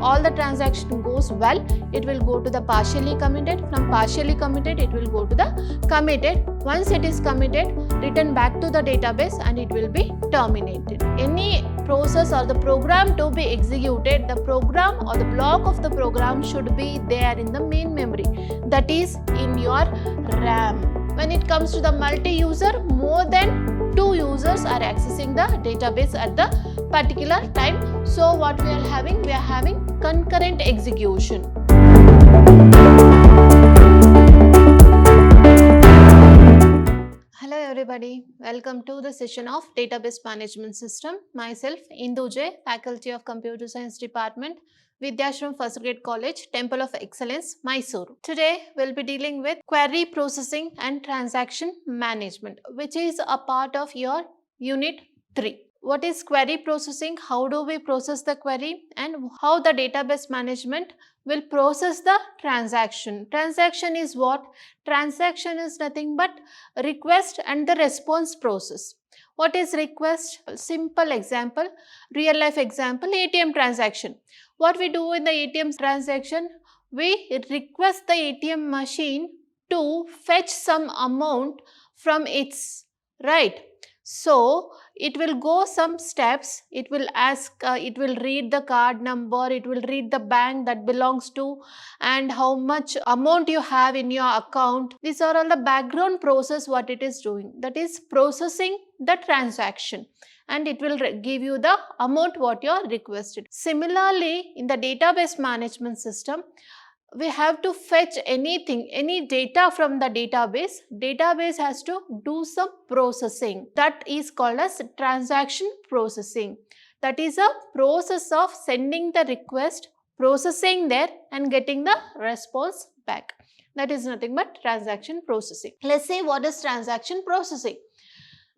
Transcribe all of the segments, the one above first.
all the transaction goes well, it will go to the partially committed. From partially committed, it will go to the committed. Once it is committed, return back to the database and it will be terminated. Any process or the program to be executed, the program or the block of the program should be there in the main memory, that is in your RAM. When it comes to the multi-user, more than 2 users are accessing the database at the particular time. So what we are having concurrent execution. Hello everybody, welcome to the session of Database Management System. Myself Indu J, Faculty of Computer Science Department, Vidhyaashram First Grade College, Temple of Excellence, MYSURU. Today we'll be dealing with query processing and transaction management, which is a part of your Unit 3. What is query processing? How do we process the query? And how the database management will process the transaction. Transaction is what? Transaction is nothing but request and the response process. What is request? Simple example, real life example, ATM transaction. What we do in the ATM transaction? We request the ATM machine to fetch some amount from its, right? So it will go some steps, it will ask, it will read the card number, it will read the bank that belongs to and how much amount you have in your account. These are all the background process what it is doing, that is processing the transaction, and it will give you the amount what you are requested. Similarly, in the database management system, we have to fetch anything, any data from the database. Database has to do some processing. That is called as transaction processing. That is a process of sending the request, processing there and getting the response back. That is nothing but transaction processing. Let's see what is transaction processing.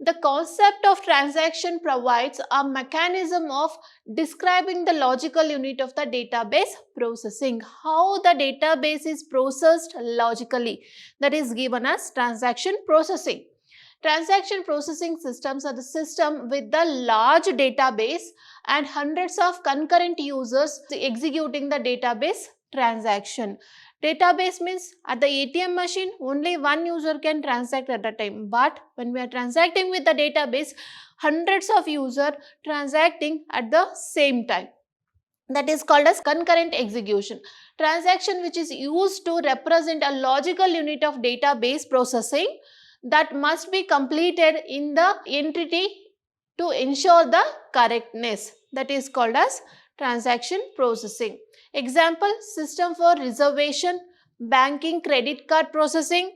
The concept of transaction provides a mechanism of describing the logical unit of the database processing. How the database is processed logically, that is given as transaction processing. Transaction processing systems are the system with the large database and hundreds of concurrent users executing the database transaction. Database means at the ATM machine only one user can transact at a time, but when we are transacting with the database, hundreds of users transacting at the same time. That is called as concurrent execution. Transaction which is used to represent a logical unit of database processing that must be completed in the entity to ensure the correctness. That is called as transaction processing. Example, system for reservation, banking, credit card processing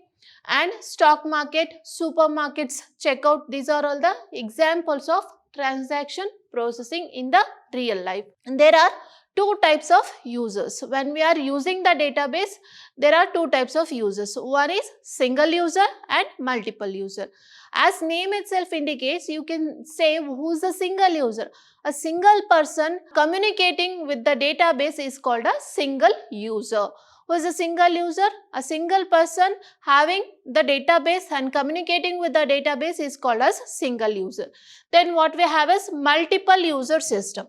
and stock market, supermarkets, checkout. These are all the examples of transaction processing in the real life. And there are two types of users. When we are using the database, there are two types of users. One is single user and multiple user. As name itself indicates, you can say who is a single user. A single person communicating with the database is called a single user. Who is a single user? A single person having the database and communicating with the database is called as single user. Then what we have is multiple user system.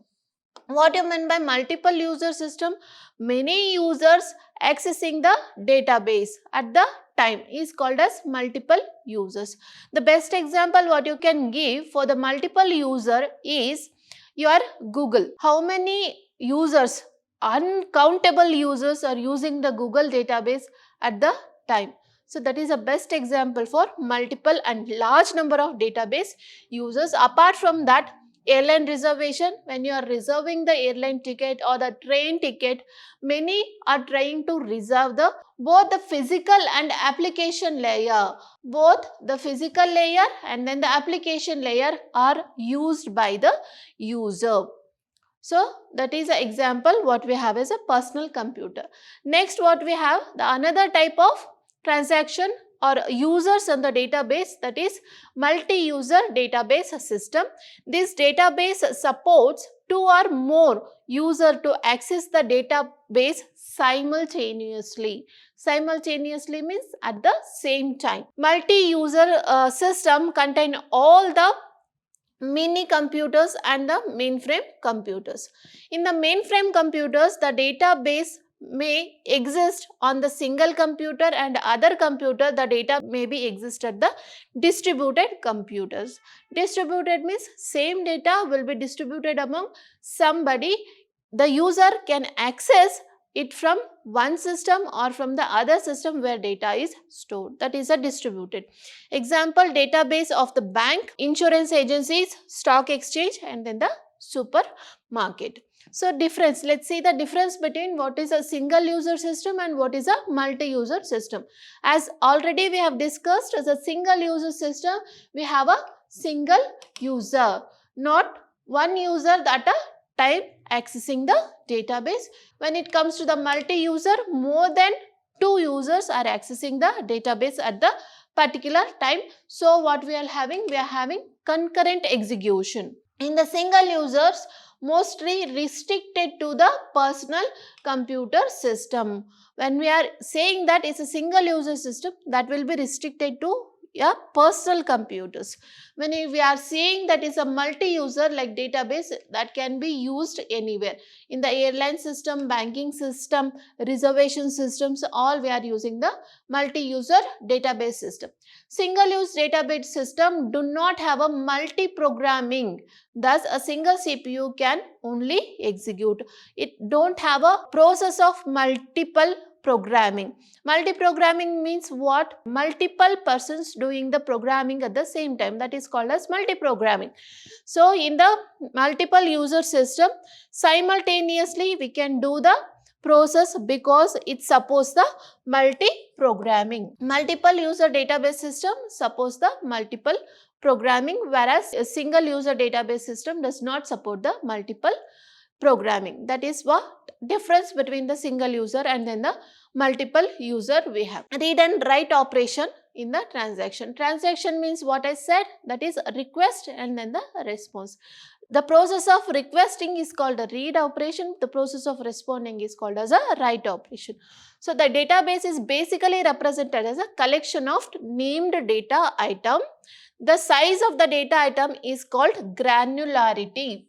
What you mean by multiple user system? Many users accessing the database at the time is called as multiple users. The best example what you can give for the multiple user is your Google. How many users, uncountable users are using the Google database at the time. So that is the best example for multiple and large number of database users. Apart from that, airline reservation, when you are reserving the airline ticket or the train ticket, many are trying to reserve the both the physical and application layer. Both the physical layer and then the application layer are used by the user. So that is an example what we have as a personal computer. Next what we have, the another type of transaction or users on the database, that is multi-user database system. This database supports 2 or more users to access the database simultaneously. Simultaneously means at the same time. Multi-user system contain all the mini computers and the mainframe computers. In the mainframe computers, the database may exist on the single computer, and other computer the data may be exist at the distributed computers. Distributed means same data will be distributed among somebody. The user can access it from one system or from the other system where data is stored. That is a distributed. Example, database of the bank, insurance agencies, stock exchange, and then the supermarket. So difference, let's see the difference between what is a single user system and what is a multi-user system. As already we have discussed, as a single user system, we have a single user, not one user at a time accessing the database. When it comes to the multi-user, more than 2 users are accessing the database at the particular time. So what we are having? We are having concurrent execution. In the single users, mostly restricted to the personal computer system. When we are saying that it's a single user system, that will be restricted to personal computers. When we are saying that is a multi-user like database, that can be used anywhere. In the airline system, banking system, reservation systems, all we are using the multi-user database system. Single-use database system do not have a multi-programming. Thus, a single CPU can only execute. It don't have a process of multiple programming. Multi-programming means what? Multiple persons doing the programming at the same time. That is called as multi-programming. So, in the multiple user system, simultaneously we can do the process because it supports the multi-programming. Multiple user database system supports the multiple programming, whereas a single user database system does not support the multiple programming. That is what difference between the single user and then the multiple user we have. Read and write operation in the transaction. Transaction means what I said, that is request and then the response. The process of requesting is called a read operation. The process of responding is called as a write operation. So the database is basically represented as a collection of named data item. The size of the data item is called granularity.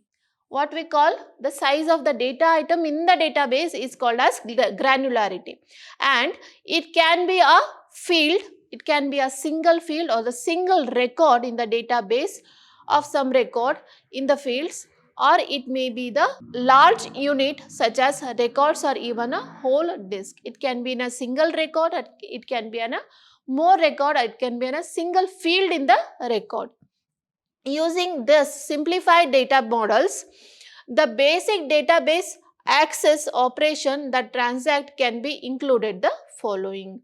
What we call the size of the data item in the database is called as granularity, and it can be a field, it can be a single field or the single record in the database of some record in the fields, or it may be the large unit such as records or even a whole disk. It can be in a single record, it can be in a more record, it can be in a single field in the record. Using this simplified data models, the basic database access operation that transact can be included the following.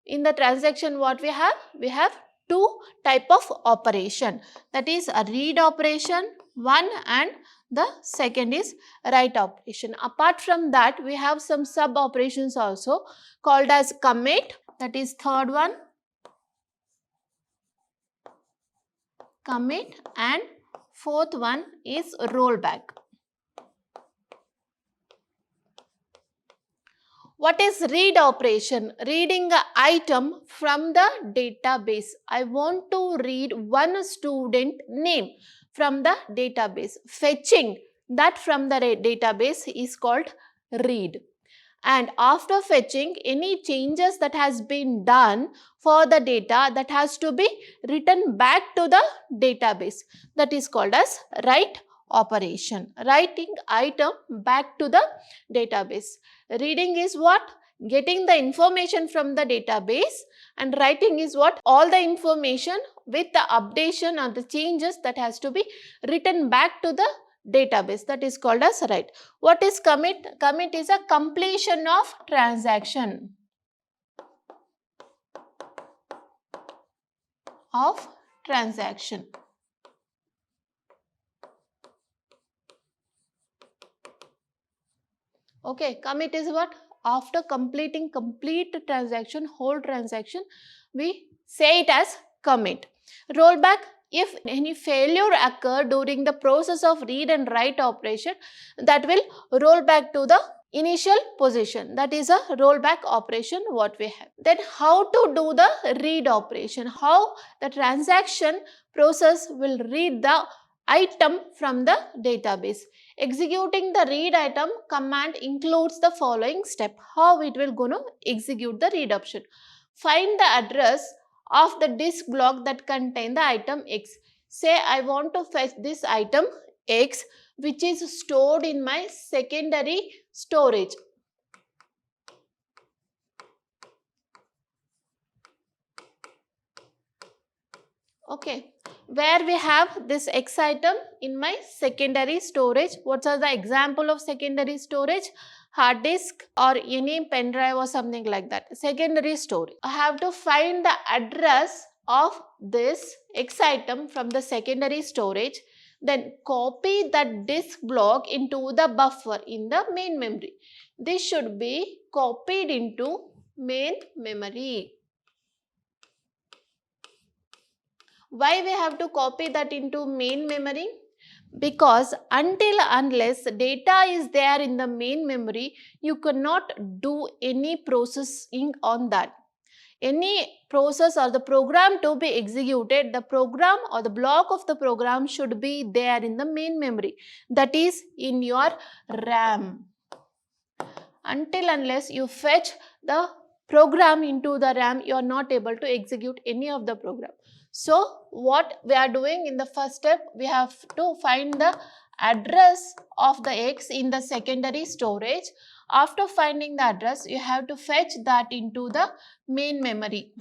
In the transaction, what we have? We have two type of operation, that is a read operation one and the second is write operation. Apart from that, we have some sub operations also called as commit, that is third one, commit, and fourth one is rollback. What is read operation? Reading an item from the database. I want to read one student name from the database. Fetching that from the database is called read. And after fetching, any changes that has been done for the data, that has to be written back to the database. That is called as write operation. Writing item back to the database. Reading is what? Getting the information from the database, and writing is what? All the information with the updation or the changes that has to be written back to the database. That is called as write. What is commit? Commit is a completion of transaction. Okay, commit is what? After completing complete transaction, whole transaction, we say it as commit. Rollback, if any failure occur during the process of read and write operation, that will roll back to the initial position. That is a rollback operation what we have. Then how to do the read operation? How the transaction process will read the item from the database. Executing the read item command includes the following step. How it will going to execute the read option? Find the address of the disk block that contain the item X. Say I want to fetch this item X which is stored in my secondary storage. Okay, where we have this X item in my secondary storage. What are the example of secondary storage? Hard disk or any pen drive or something like that. Secondary storage. I have to find the address of this X item from the secondary storage. Then copy that disk block into the buffer in the main memory. This should be copied into main memory. Why we have to copy that into main memory? Because unless data is there in the main memory, you cannot do any processing on that. Any process or the program to be executed, the program or the block of the program should be there in the main memory, that is in your RAM. Unless you fetch the program into the RAM, you are not able to execute any of the program. So what we are doing in the first step, we have to find the address of the X in the secondary storage. After finding the address, you have to fetch that into the main memory.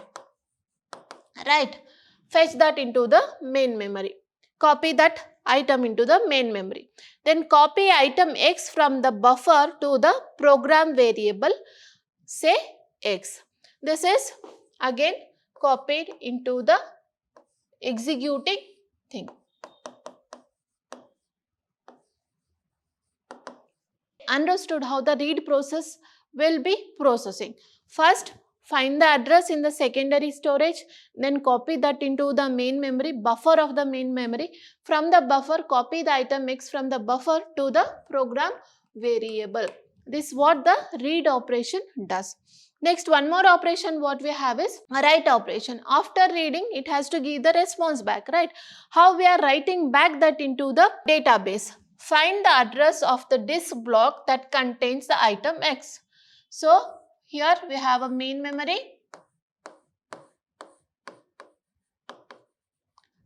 Right? Fetch that into the main memory. Copy that item into the main memory. Then copy item X from the buffer to the program variable, say X. This is again copied into the executing thing. Understood how the read process will be processing. First, find the address in the secondary storage, then copy that into the main memory, buffer of the main memory. From the buffer, copy the item X from the buffer to the program variable. This is what the read operation does. Next, one more operation what we have is write operation. After reading, it has to give the response back, right? How we are writing back that into the database? Find the address of the disk block that contains the item X. So, here we have a main memory.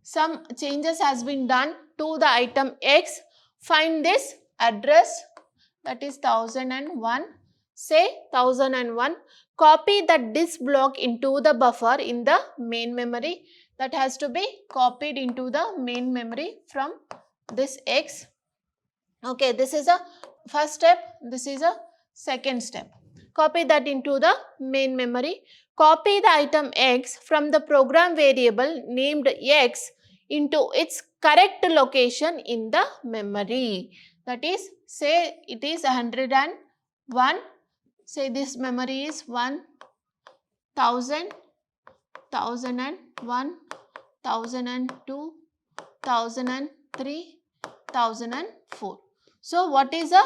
Some changes has been done to the item X. Find this address, that is 1001. Say 1001. Copy the disk block into the buffer in the main memory. That has to be copied into the main memory from this X. Okay, this is a first step. This is a second step. Copy that into the main memory. Copy the item X from the program variable named X into its correct location in the memory. That is, say it is 101. Say this memory is 1000, 1001, 1002, 1003, 1004. So, what is the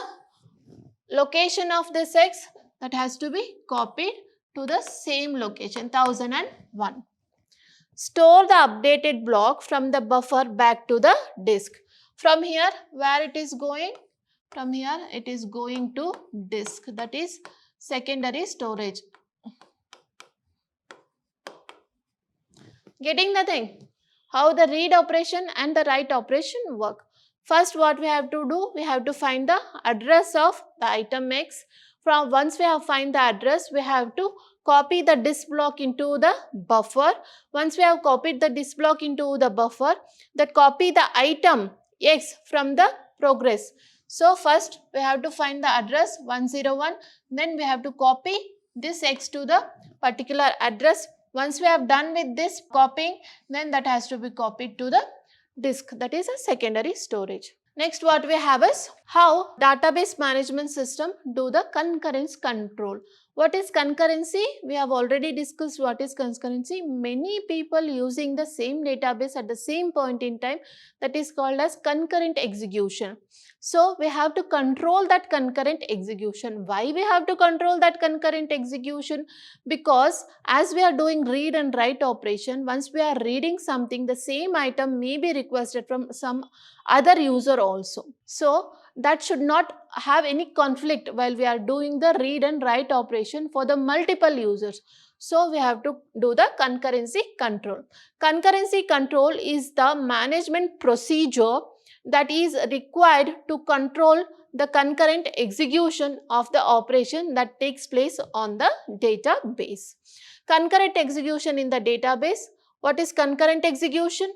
location of this X? That has to be copied to the same location, 1001. Store the updated block from the buffer back to the disk. From here, where it is going? From here, it is going to disk, that is secondary storage. Getting the thing? How the read operation and the write operation work. First, what we have to do? We have to find the address of the item X. From once we have find the address, we have to copy the disk block into the buffer. Once we have copied the disk block into the buffer, that copy the item X from the progress. So, first we have to find the address 101, then we have to copy this X to the particular address. Once we have done with this copying, then that has to be copied to the disk, that is a secondary storage. Next, what we have is how database management system do the concurrence control. What is concurrency? We have already discussed what is concurrency. Many people using the same database at the same point in time, that is called as concurrent execution. So we have to control that concurrent execution. Why we have to control that concurrent execution? Because as we are doing read and write operation, once we are reading something, the same item may be requested from some other user also. So that should not have any conflict while we are doing the read and write operation for the multiple users. So we have to do the concurrency control. Concurrency control is the management procedure that is required to control the concurrent execution of the operation that takes place on the database. Concurrent execution in the database. What is concurrent execution?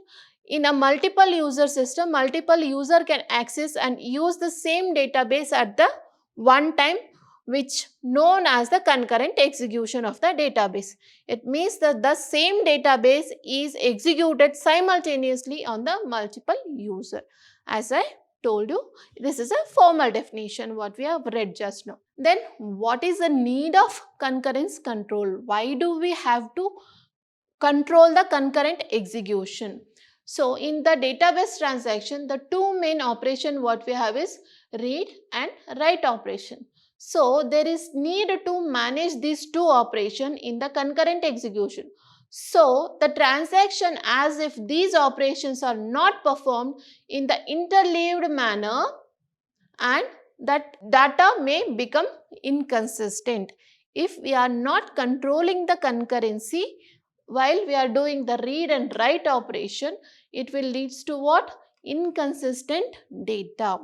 In a multiple user system, multiple user can access and use the same database at the one time, which known as the concurrent execution of the database. It means that the same database is executed simultaneously on the multiple user. As I told you, this is a formal definition what we have read just now. Then what is the need of concurrence control? Why do we have to control the concurrent execution? So in the database transaction, the two main operation what we have is read and write operation. So there is need to manage these two operation in the concurrent execution. So the transaction, as if these operations are not performed in the interleaved manner, and that data may become inconsistent. If we are not controlling the concurrency while we are doing the read and write operation, it will lead to what? Inconsistent data.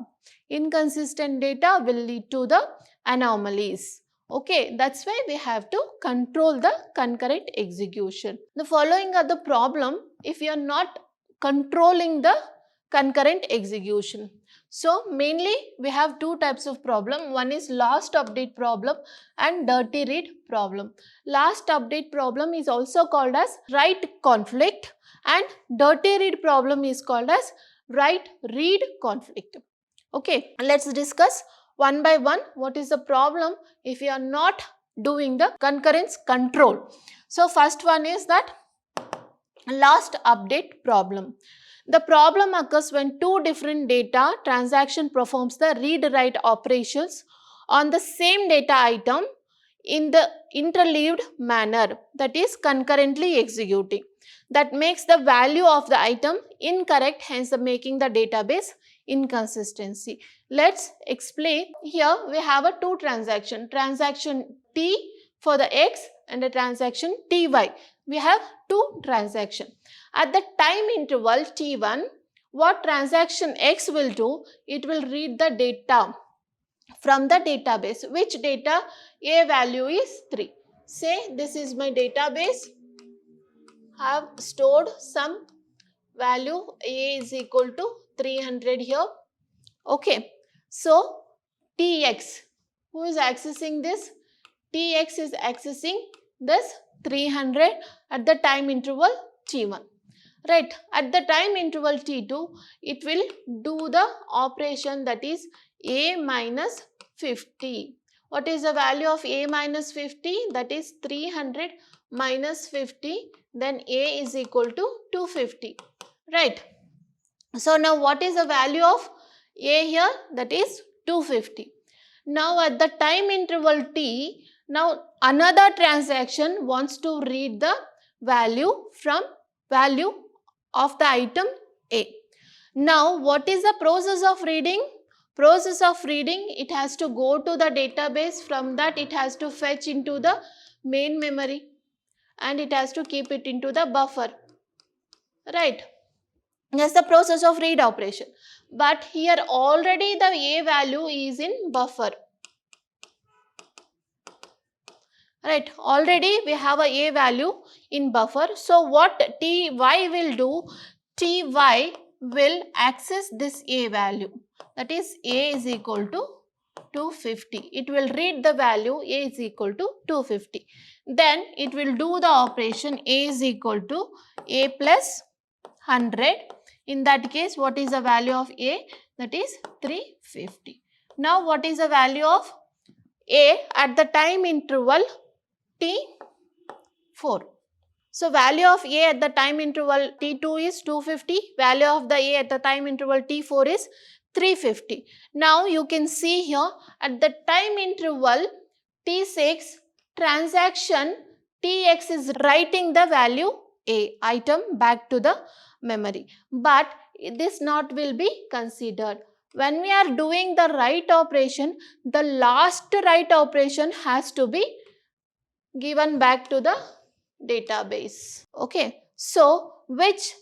Inconsistent data will lead to the anomalies. Okay, that's why we have to control the concurrent execution. The following are the problem if you are not controlling the concurrent execution. So mainly we have two types of problem. One is last update problem and dirty read problem. Last update problem is also called as write conflict, and dirty read problem is called as write read conflict. Okay, let's discuss one by one what is the problem if you are not doing the concurrence control. So first one is that last update problem. The problem occurs when two different data transaction performs the read-write operations on the same data item in the interleaved manner, that is concurrently executing. That makes the value of the item incorrect, hence making the database inconsistency. Let's explain. Here we have a two transaction T for the X and a transaction TY. We have two transactions. At the time interval T1, what transaction X will do? It will read the data from the database. Which data? A value is 3. Say this is my database. I have stored some value A is equal to 300 here. Okay. So Tx, who is accessing this? Tx is accessing this 300 at the time interval T1. Right. At the time interval T2, it will do the operation that is A minus 50. What is the value of A minus 50? That is 300 minus 50. Then A is equal to 250. Right. So now what is the value of A here? That is 250. Now at the time interval T, now another transaction wants to read the value of the item A. Now what is the process of reading? Process of reading, it has to go to the database. From that it has to fetch into the main memory and it has to keep it into the buffer. Right. That's the process of read operation. But here already the A value is in buffer. Right, already we have a A value in buffer. So what Ty will do? Ty will access this A value. That is A is equal to 250. It will read the value A is equal to 250. Then it will do the operation A is equal to A plus 100. In that case, what is the value of A? That is 350. Now what is the value of A at the time interval T4? So value of A at the time interval T2 is 250. Value of the A at the time interval T4 is 350. Now you can see here at the time interval T6 transaction Tx is writing the value A item back to the memory, but this not will be considered. When we are doing the write operation, the last write operation has to be given back to the database. Okay, so which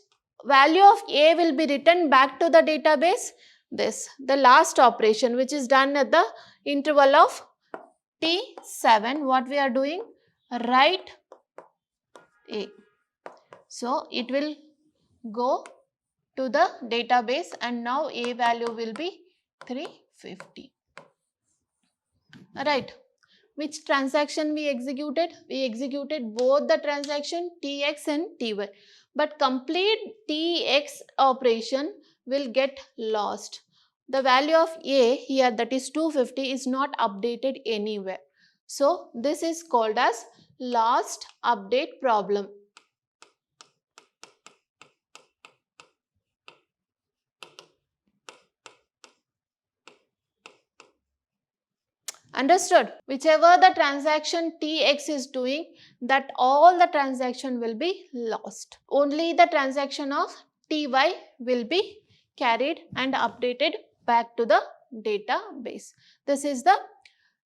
value of A will be written back to the database? This, the last operation which is done at the interval of T7. What we are doing? Write A. So it will go to the database and now A value will be 350. Right. Which transaction we executed? We executed both the transaction Tx and Ty. But complete Tx operation will get lost. The value of A here, that is 250, is not updated anywhere. So this is called as lost update problem. Understood? Whichever the transaction Tx is doing, that all the transaction will be lost. Only the transaction of Ty will be carried and updated back to the database. This is the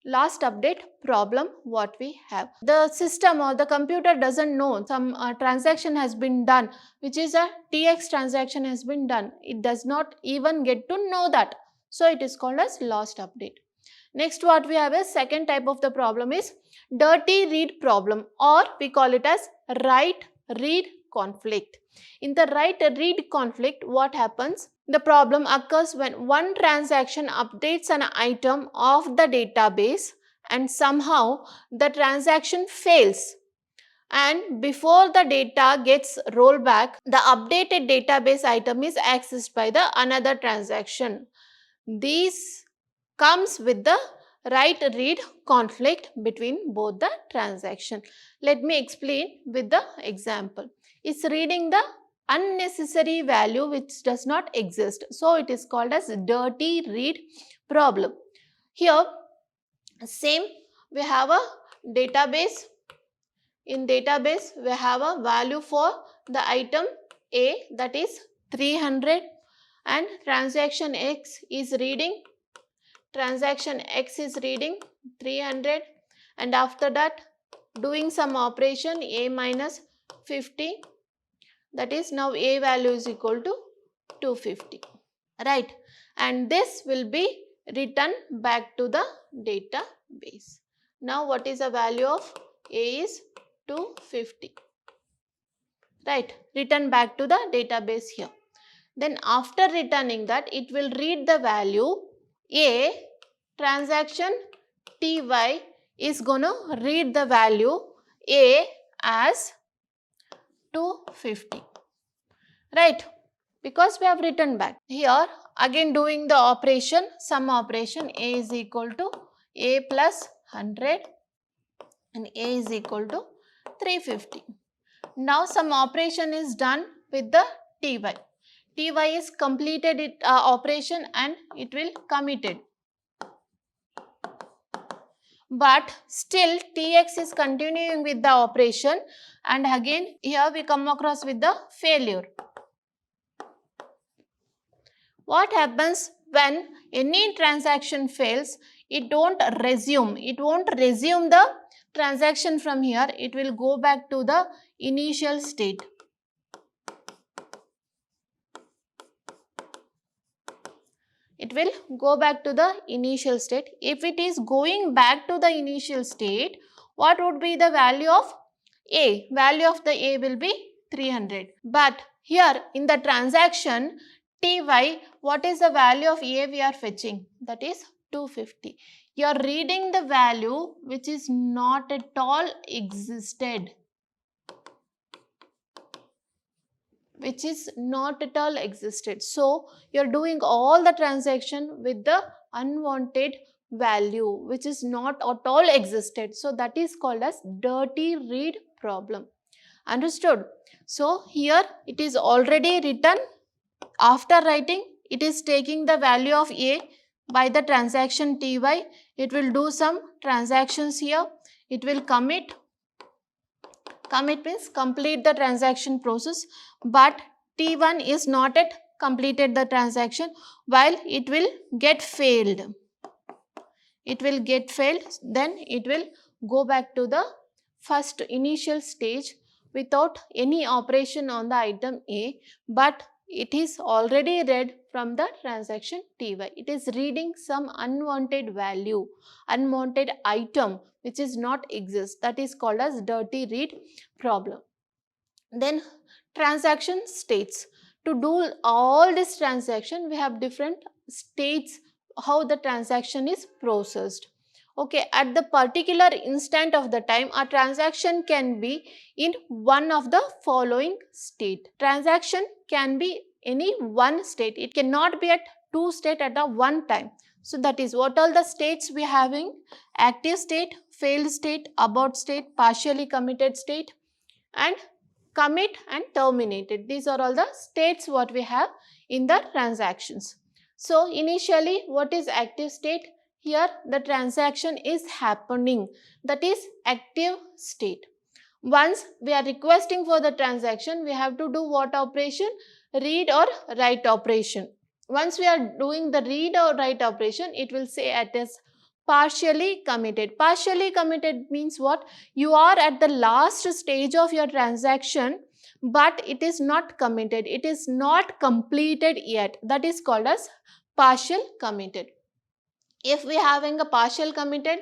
last update problem what we have. The system or the computer doesn't know some transaction has been done, which is a Tx transaction has been done. It does not even get to know that. So it is called as lost update. Next, what we have is second type of the problem is dirty read problem, or we call it as write read conflict. In the write read conflict, what happens? The problem occurs when one transaction updates an item of the database and somehow the transaction fails. And before the data gets rolled back, the updated database item is accessed by the another transaction. These comes with the write read conflict between both the transaction. Let me explain with the example. It's reading the unnecessary value which does not exist. So it is called as dirty read problem. Here same, we have a database. In database we have a value for the item A, that is 300, and transaction X is reading 300, and after that doing some operation A minus 50, that is now A value is equal to 250, right? And this will be written back to the database. Now what is the value of A is 250, right? Written back to the database here. Then after returning that, it will read the value A, transaction Ty is gonna read the value A as 250, right? Because we have written back. Here again doing the operation, sum operation, A is equal to A plus 100 and A is equal to 350. Now some operation is done with the Ty. Ty is completed it operation and it will committed. But still Tx is continuing with the operation, and again here we come across with the failure. What happens when any transaction fails? It won't resume the transaction from here. It will go back to the initial state. It will go back to the initial state. If it is going back to the initial state, what would be the value of A? Value of the A will be 300. But here in the transaction Ty, what is the value of A we are fetching? That is 250. You are reading the value which is not at all existed. So you are doing all the transaction with the unwanted value which is not at all existed. So that is called as dirty read problem. Understood? So here it is already written. After writing, it is taking the value of A by the transaction Ty. It will do some transactions here. It will commit. Commit means complete the transaction process, but T1 is not yet completed the transaction, while it will get failed. It will get failed, then it will go back to the first initial stage without any operation on the item A, but it is already read from the transaction Ty. It is reading some unwanted value, unwanted item which is not exist. That is called as dirty read problem. Then transaction states. To do all this transaction, we have different states how the transaction is processed. Okay, at the particular instant of the time, a transaction can be in one of the following state. Transaction can be any one state. It cannot be at two state at a one time. So that is what all the states we having: active state, failed state, abort state, partially committed state, and commit and terminated. These are all the states what we have in the transactions. So initially, what is active state? Here the transaction is happening, that is active state. Once we are requesting for the transaction, we have to do what operation? Read or write operation. Once we are doing the read or write operation, it will say it is partially committed. Partially committed means what? You are at the last stage of your transaction, but it is not committed. It is not completed yet. That is called as partial committed. If we having a partial committed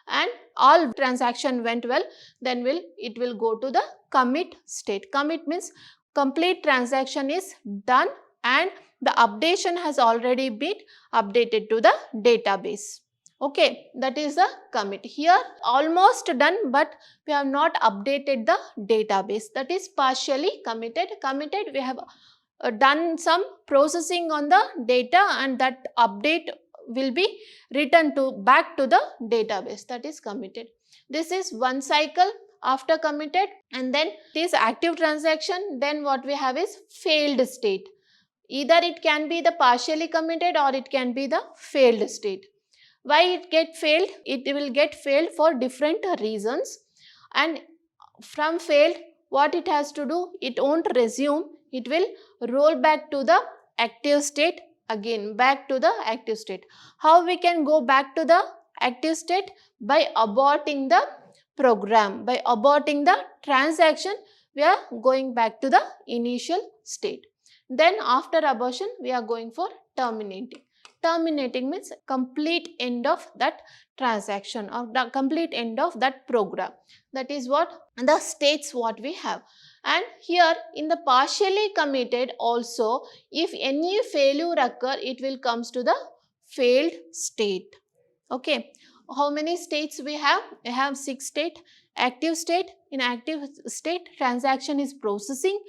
and all transaction went well, then it will go to the commit state. Commit means complete transaction is done and the updation has already been updated to the database. Okay, that is the commit. Here almost done, but we have not updated the database. That is partially committed. Committed, we have done some processing on the data and that update will be returned to back to the database. That is committed. This is one cycle after committed, and then this active transaction. Then what we have is failed state. Either it can be the partially committed or it can be the failed state. Why it get failed? It will get failed for different reasons, and from failed, what it has to do? It won't resume. It will roll back to the active state again, back to the active state. How we can go back to the active state? By aborting the program, by aborting the transaction, we are going back to the initial state. Then after abortion, we are going for terminating. Terminating means complete end of that transaction or the complete end of that program. That is what the states what we have. And here in the partially committed also, if any failure occur, it will comes to the failed state. Okay. How many states we have? We have 6 states. Active state. In active state, transaction is processing.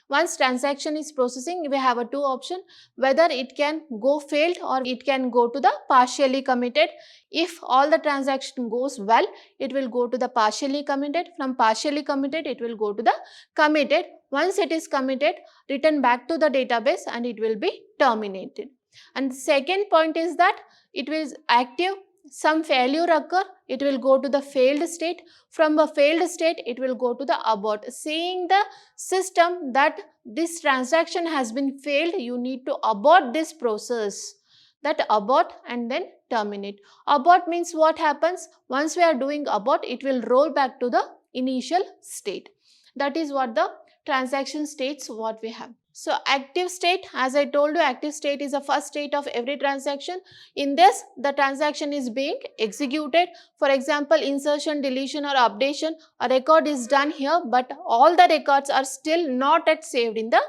Once transaction is processing, we have a two option, whether it can go failed or it can go to the partially committed. If all the transaction goes well, it will go to the partially committed. From partially committed, it will go to the committed. Once it is committed, return back to the database and it will be terminated. And the second point is that it is active. Some failure occur, it will go to the failed state. From a failed state, it will go to the abort. Seeing the system that this transaction has been failed, you need to abort this process. That abort and then terminate. Abort means what happens? Once we are doing abort, it will roll back to the initial state. That is what the transaction states what we have. So active state, as I told you, active state is the first state of every transaction. In this, the transaction is being executed. For example, insertion, deletion or updation, a record is done here, but all the records are still not yet saved in the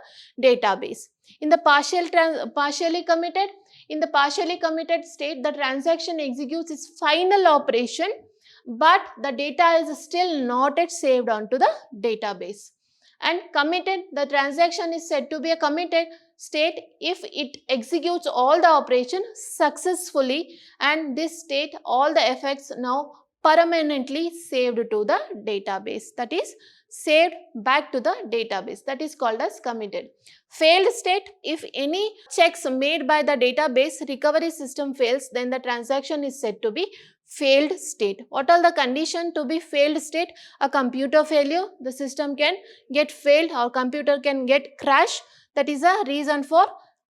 database. In the partially committed, in the partially committed state, the transaction executes its final operation, but the data is still not yet saved onto the database. And committed, the transaction is said to be a committed state if it executes all the operation successfully, and this state, all the effects now permanently saved to the database, that is saved back to the database, that is called as committed. Failed state, if any checks made by the database recovery system fails, then the transaction is said to be failed state. What are the conditions to be failed state? A computer failure, the system can get failed or computer can get crash, that is a reason for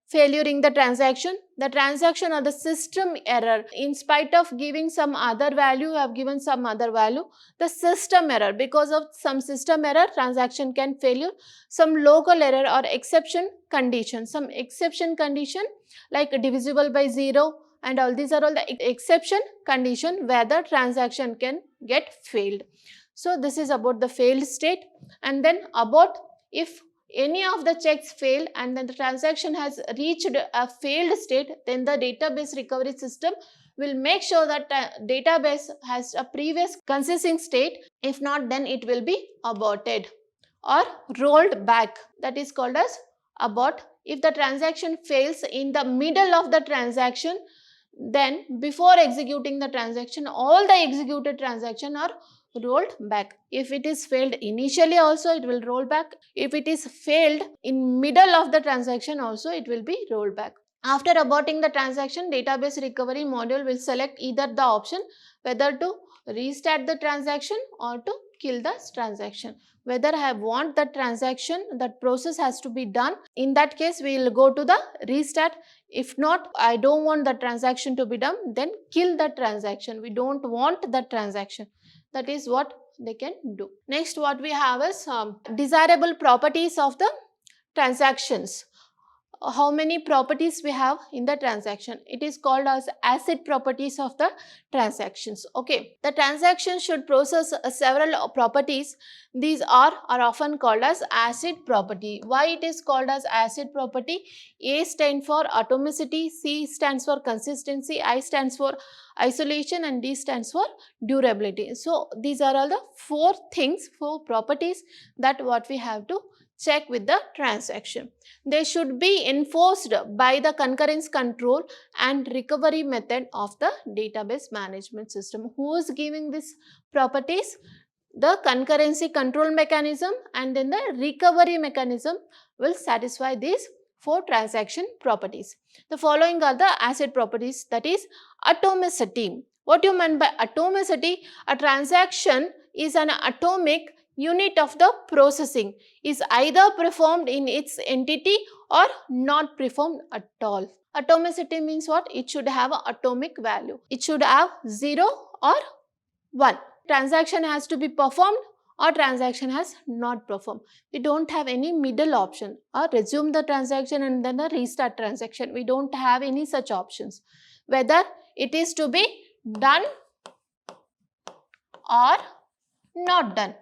failure in the transaction. The transaction or the system error, in spite of giving some other value, have given some other value, the system error, because of some system error transaction can failure. Some local error or exception condition, some exception condition like divisible by 0 and all these are all the exception condition where the transaction can get failed. So this is about the failed state. And then about if any of the checks fail and then the transaction has reached a failed state, then the database recovery system will make sure that database has a previous consisting state. If not, then it will be aborted or rolled back, that is called as abort. If the transaction fails in the middle of the transaction, then before executing the transaction, all the executed transaction are rolled back. If it is failed initially also, it will roll back. If it is failed in middle of the transaction also, it will be rolled back. After aborting the transaction, database recovery module will select either the option whether to restart the transaction or to kill the transaction. Whether I want the transaction, that process has to be done. In that case, we will go to the restart. If not, I don't want the transaction to be done, then kill the transaction. We don't want the transaction. That is what they can do. Next, what we have is desirable properties of the transactions. How many properties we have in the transaction? It is called as asset properties of the transactions. Okay, the transaction should process several properties. These are often called as asset property. Why it is called as asset property? A stands for atomicity, C stands for consistency, I stands for isolation, and D stands for durability. So these are all the four properties that what we have to check with the transaction. They should be enforced by the concurrence control and recovery method of the database management system. Who is giving these properties? The concurrency control mechanism and then the recovery mechanism will satisfy these four transaction properties. The following are the asset properties, that is atomicity. What you mean by atomicity? A transaction is an atomic unit of the processing, is either performed in its entity or not performed at all. Atomicity means what? It should have an atomic value. It should have 0 or 1. Transaction has to be performed or transaction has not performed. We don't have any middle option, or resume the transaction and then a restart transaction. We don't have any such options. Whether it is to be done or not done.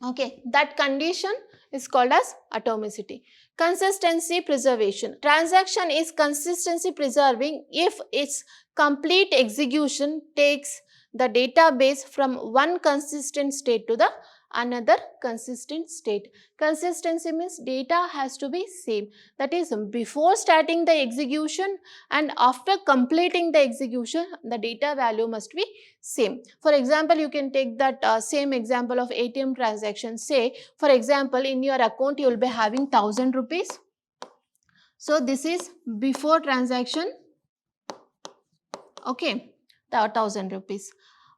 Okay, that condition is called as atomicity. Consistency preservation. Transaction is consistency preserving if its complete execution takes the database from one consistent state to the another consistent state. Consistency means data has to be same. That is, before starting the execution and after completing the execution, the data value must be same. For example, you can take that same example of ATM transaction. Say, for example, in your account you will be having 1000 rupees. So this is before transaction. Okay, the 1000 rupees.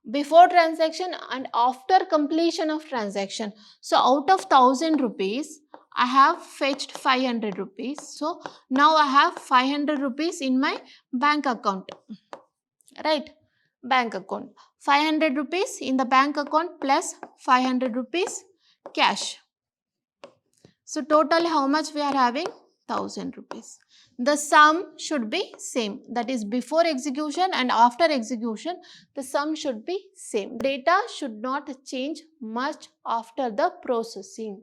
Before transaction and after completion of transaction. So out of 1000 rupees, I have fetched 500 rupees. So now I have 500 rupees in my bank account. Right? Bank account. 500 rupees in the bank account plus 500 rupees cash. So total how much we are having? 1000 rupees. The sum should be same, that is before execution and after execution the sum should be same. Data should not change much after the processing.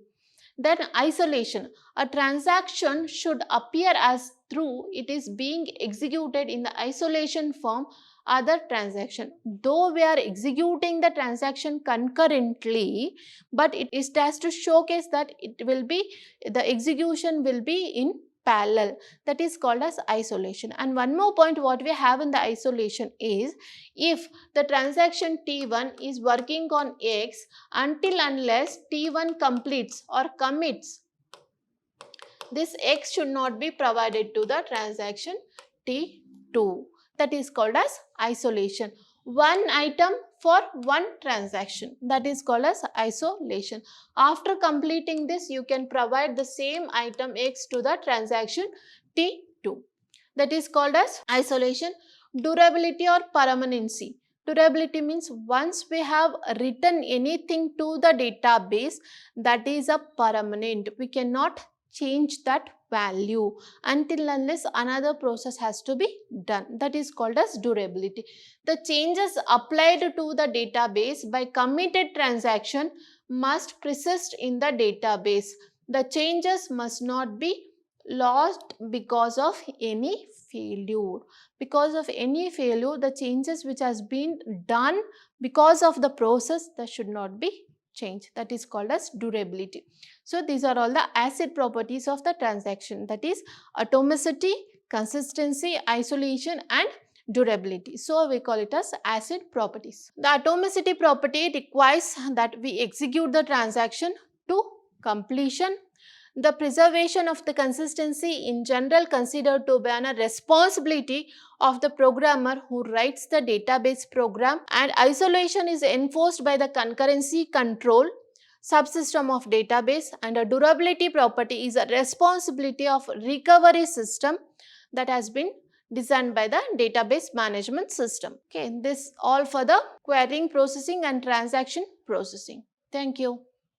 Then isolation. A transaction should appear as though it is being executed in the isolation from other transaction. Though we are executing the transaction concurrently, but it has to showcase that it will be, the execution will be in parallel. That is called as isolation. And one more point what we have in the isolation is, if the transaction T1 is working on X until unless T1 completes or commits, this X should not be provided to the transaction T2. That is called as isolation. One item for one transaction, that is called as isolation. After completing this, you can provide the same item X to the transaction T2. That is called as isolation. Durability or permanency. Durability means once we have written anything to the database, that is a permanent. We cannot change that value until unless another process has to be done. That is called as durability. The changes applied to the database by committed transaction must persist in the database. The changes must not be lost because of any failure. Because of any failure, the changes which has been done because of the process, that should not be changed. That is called as durability. So these are all the ACID properties of the transaction, that is atomicity, consistency, isolation and durability. So we call it as ACID properties. The atomicity property requires that we execute the transaction to completion. The preservation of the consistency in general considered to be a responsibility of the programmer who writes the database program, and isolation is enforced by the concurrency control subsystem of database, and a durability property is a responsibility of recovery system that has been designed by the database management system. Okay, this all for the querying processing and transaction processing. Thank you.